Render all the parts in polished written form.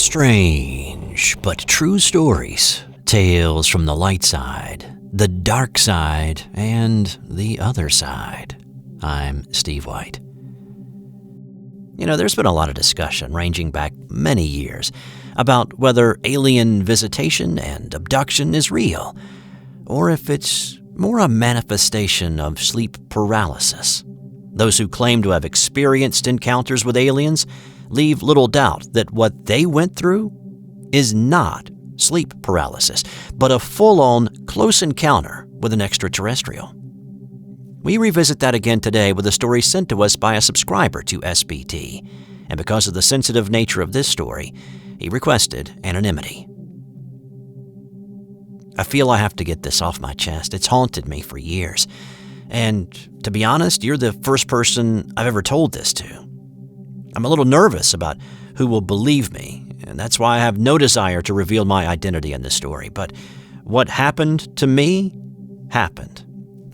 Strange but true stories. Tales from the light side, the dark side, and the other side. I'm Steve White. There's been a lot of discussion ranging back many years about whether alien visitation and abduction is real, or if it's more a manifestation of sleep paralysis. Those who claim to have experienced encounters with aliens leave little doubt that what they went through is not sleep paralysis, but a full-on close encounter with an extraterrestrial. We revisit that again today with a story sent to us by a subscriber to SBT, and because of the sensitive nature of this story, he requested anonymity. I feel I have to get this off my chest. It's haunted me for years. And to be honest, you're the first person I've ever told this to. I'm a little nervous about who will believe me, and that's why I have no desire to reveal my identity in this story. But what happened to me happened.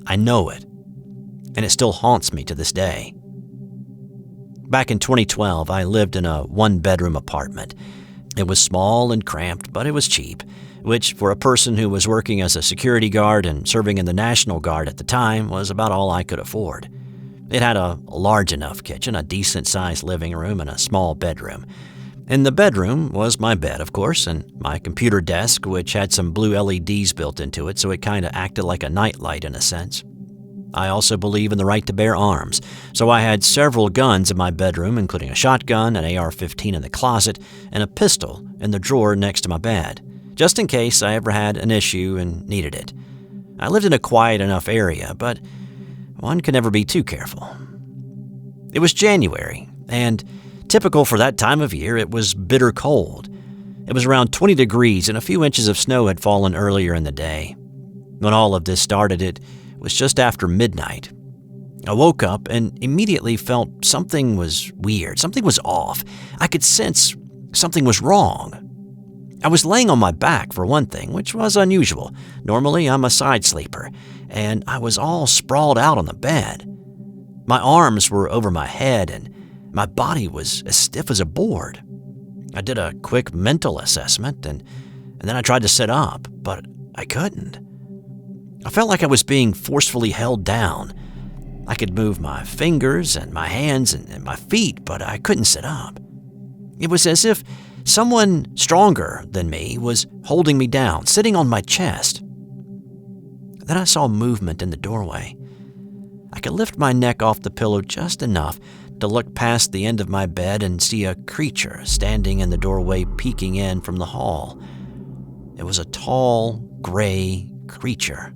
I know it, and it still haunts me to this day. Back in 2012, I lived in a one-bedroom apartment. It was small and cramped, but it was cheap, which for a person who was working as a security guard and serving in the National Guard at the time was about all I could afford. It had a large enough kitchen, a decent-sized living room, and a small bedroom. In the bedroom was my bed, of course, and my computer desk, which had some blue LEDs built into it, so it kind of acted like a nightlight in a sense. I also believe in the right to bear arms, so I had several guns in my bedroom, including a shotgun, an AR-15 in the closet, and a pistol in the drawer next to my bed, just in case I ever had an issue and needed it. I lived in a quiet enough area, but one can never be too careful. It was January, and typical for that time of year, it was bitter cold. It was around 20 degrees, and a few inches of snow had fallen earlier in the day. When all of this started, it was just after midnight. I woke up and immediately felt something was weird. Something was off. I could sense something was wrong. I was laying on my back, for one thing, which was unusual. Normally, I'm a side sleeper, and I was all sprawled out on the bed. My arms were over my head, and my body was as stiff as a board. I did a quick mental assessment, and then I tried to sit up, but I couldn't. I felt like I was being forcefully held down. I could move my fingers and my hands and my feet, but I couldn't sit up. It was as if someone stronger than me was holding me down, sitting on my chest. Then I saw movement in the doorway. I could lift my neck off the pillow just enough to look past the end of my bed and see a creature standing in the doorway peeking in from the hall. It was a tall, gray creature.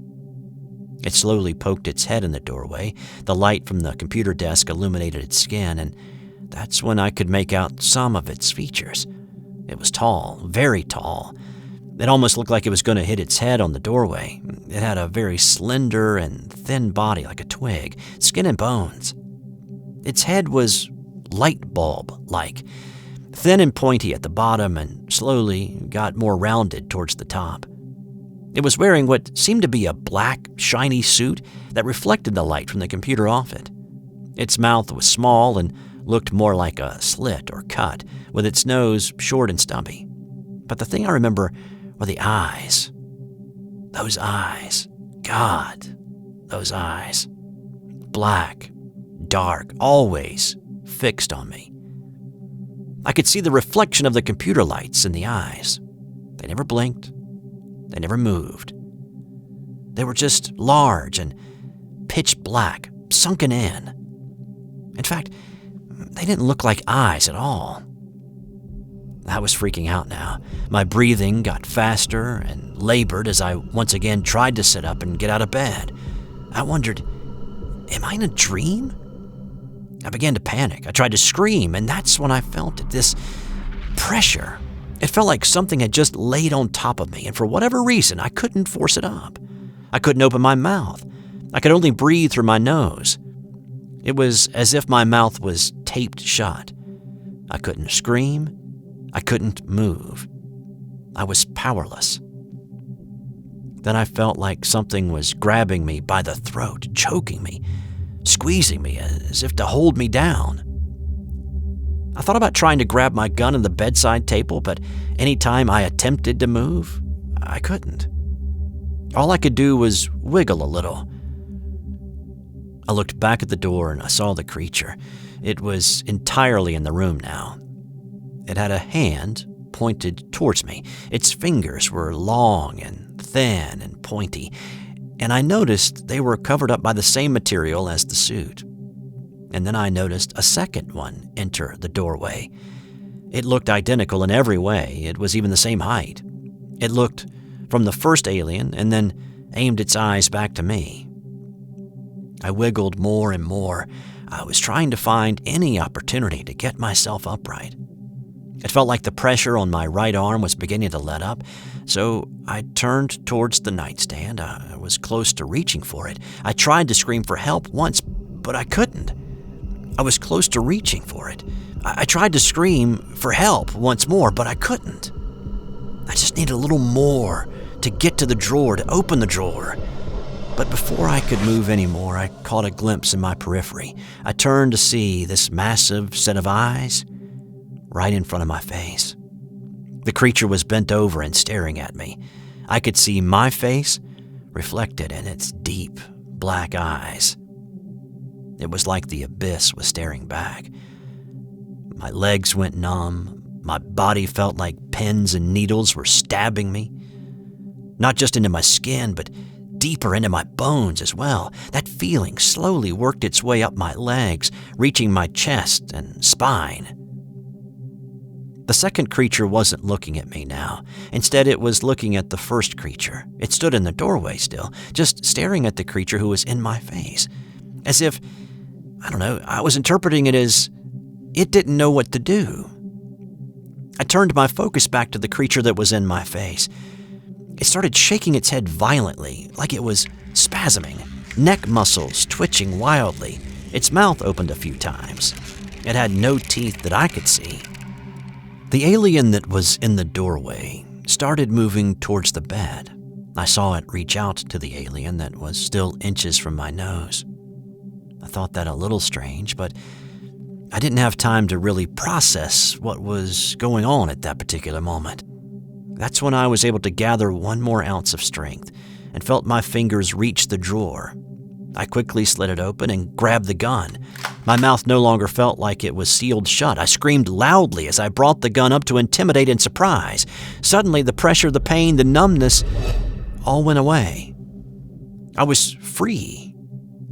It slowly poked its head in the doorway. The light from the computer desk illuminated its skin, and that's when I could make out some of its features. It was tall, very tall. It almost looked like it was going to hit its head on the doorway. It had a very slender and thin body like a twig, skin and bones. Its head was light bulb-like, thin and pointy at the bottom and slowly got more rounded towards the top. It was wearing what seemed to be a black, shiny suit that reflected the light from the computer off it. Its mouth was small and looked more like a slit or cut, with its nose short and stubby. But the thing I remember were the eyes. Those eyes. God, those eyes. Black, dark, always fixed on me. I could see the reflection of the computer lights in the eyes. They never blinked. They never moved. They were just large and pitch black, sunken in. In fact, they didn't look like eyes at all. I was freaking out now. My breathing got faster and labored as I once again tried to sit up and get out of bed. I wondered, am I in a dream? I began to panic. I tried to scream, and that's when I felt it, this pressure. It felt like something had just laid on top of me, and for whatever reason, I couldn't force it up. I couldn't open my mouth. I could only breathe through my nose. It was as if my mouth was taped shut. I couldn't scream. I couldn't move. I was powerless. Then I felt like something was grabbing me by the throat, choking me, squeezing me as if to hold me down. I thought about trying to grab my gun on the bedside table, but any time I attempted to move, I couldn't. All I could do was wiggle a little. I looked back at the door and I saw the creature. It was entirely in the room now. It had a hand pointed towards me. Its fingers were long and thin and pointy, and I noticed they were covered up by the same material as the suit. And then I noticed a second one enter the doorway. It looked identical in every way. It was even the same height. It looked from the first alien and then aimed its eyes back to me. I wiggled more and more. I was trying to find any opportunity to get myself upright. It felt like the pressure on my right arm was beginning to let up, so I turned towards the nightstand. I was close to reaching for it. I tried to scream for help once, but I couldn't. I was close to reaching for it. I tried to scream for help once more, but I couldn't. I just needed a little more to get to the drawer, to open the drawer. But before I could move anymore, I caught a glimpse in my periphery. I turned to see this massive set of eyes right in front of my face. The creature was bent over and staring at me. I could see my face reflected in its deep, black eyes. It was like the abyss was staring back. My legs went numb. My body felt like pins and needles were stabbing me. Not just into my skin, but deeper into my bones as well. That feeling slowly worked its way up my legs, reaching my chest and spine. The second creature wasn't looking at me now. Instead, it was looking at the first creature. It stood in the doorway still, just staring at the creature who was in my face. As if, I was interpreting it as it didn't know what to do. I turned my focus back to the creature that was in my face. It started shaking its head violently, like it was spasming, neck muscles twitching wildly. Its mouth opened a few times. It had no teeth that I could see. The alien that was in the doorway started moving towards the bed. I saw it reach out to the alien that was still inches from my nose. I thought that a little strange, but I didn't have time to really process what was going on at that particular moment. That's when I was able to gather one more ounce of strength and felt my fingers reach the drawer. I quickly slid it open and grabbed the gun. My mouth no longer felt like it was sealed shut. I screamed loudly as I brought the gun up to intimidate and surprise. Suddenly, the pressure, the pain, the numbness all went away. I was free.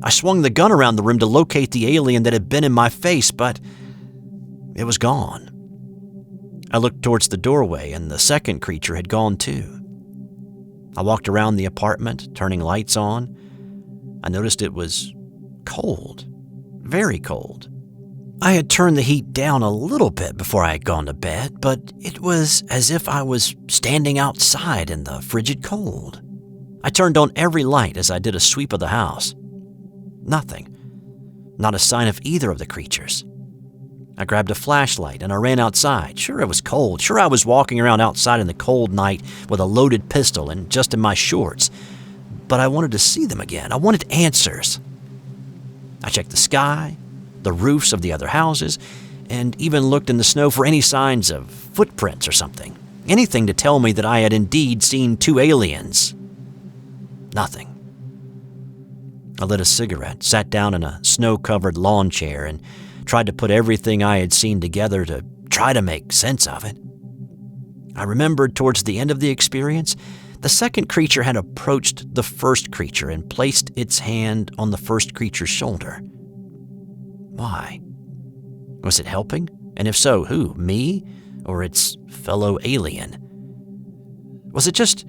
I swung the gun around the room to locate the alien that had been in my face, but it was gone. I looked towards the doorway, and the second creature had gone too. I walked around the apartment, turning lights on. I noticed it was cold, very cold. I had turned the heat down a little bit before I had gone to bed, but it was as if I was standing outside in the frigid cold. I turned on every light as I did a sweep of the house. Nothing. Not a sign of either of the creatures. I grabbed a flashlight and I ran outside. Sure, it was cold. Sure, I was walking around outside in the cold night with a loaded pistol and just in my shorts. But I wanted to see them again. I wanted answers. I checked the sky, the roofs of the other houses, and even looked in the snow for any signs of footprints or something. Anything to tell me that I had indeed seen two aliens. Nothing. I lit a cigarette, sat down in a snow-covered lawn chair, and tried to put everything I had seen together to try to make sense of it. I remembered towards the end of the experience, the second creature had approached the first creature and placed its hand on the first creature's shoulder. Why? Was it helping? And if so, who? Me? Or its fellow alien? Was it just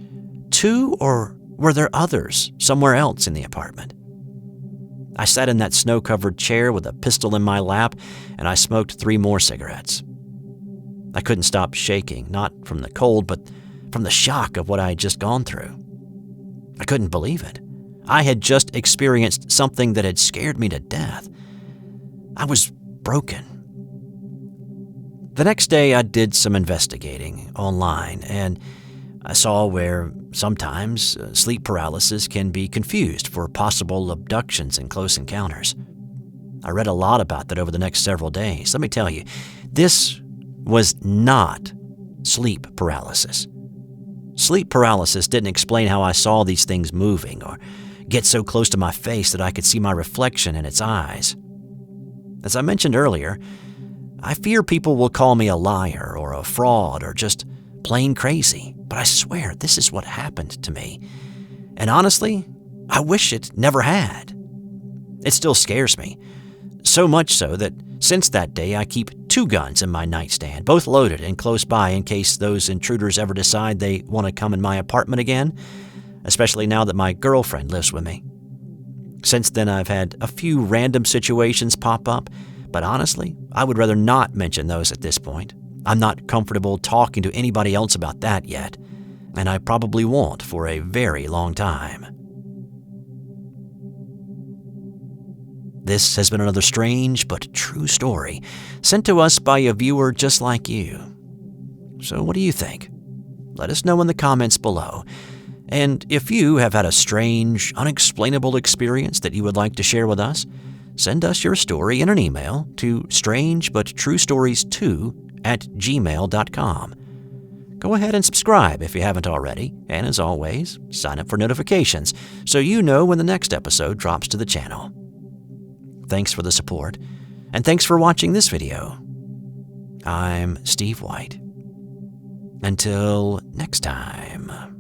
two, or were there others somewhere else in the apartment? I sat in that snow-covered chair with a pistol in my lap, and I smoked 3 more cigarettes. I couldn't stop shaking, not from the cold, but from the shock of what I had just gone through. I couldn't believe it. I had just experienced something that had scared me to death. I was broken. The next day, I did some investigating online, and I saw where sometimes sleep paralysis can be confused for possible abductions and close encounters. I read a lot about that over the next several days. Let me tell you, this was not sleep paralysis. Sleep paralysis didn't explain how I saw these things moving or get so close to my face that I could see my reflection in its eyes. As I mentioned earlier, I fear people will call me a liar or a fraud or just plain crazy, but I swear this is what happened to me. And honestly, I wish it never had. It still scares me, so much so that since that day I keep 2 guns in my nightstand, both loaded and close by in case those intruders ever decide they want to come in my apartment again, especially now that my girlfriend lives with me. Since then, I've had a few random situations pop up, but honestly, I would rather not mention those at this point. I'm not comfortable talking to anybody else about that yet, and I probably won't for a very long time. This has been another strange but true story sent to us by a viewer just like you. So what do you think? Let us know in the comments below. And if you have had a strange, unexplainable experience that you would like to share with us, send us your story in an email to strangebutTrueStories2@gmail.com. Go ahead and subscribe if you haven't already, and as always, sign up for notifications so you know when the next episode drops to the channel. Thanks for the support, and thanks for watching this video. I'm Steve White. Until next time.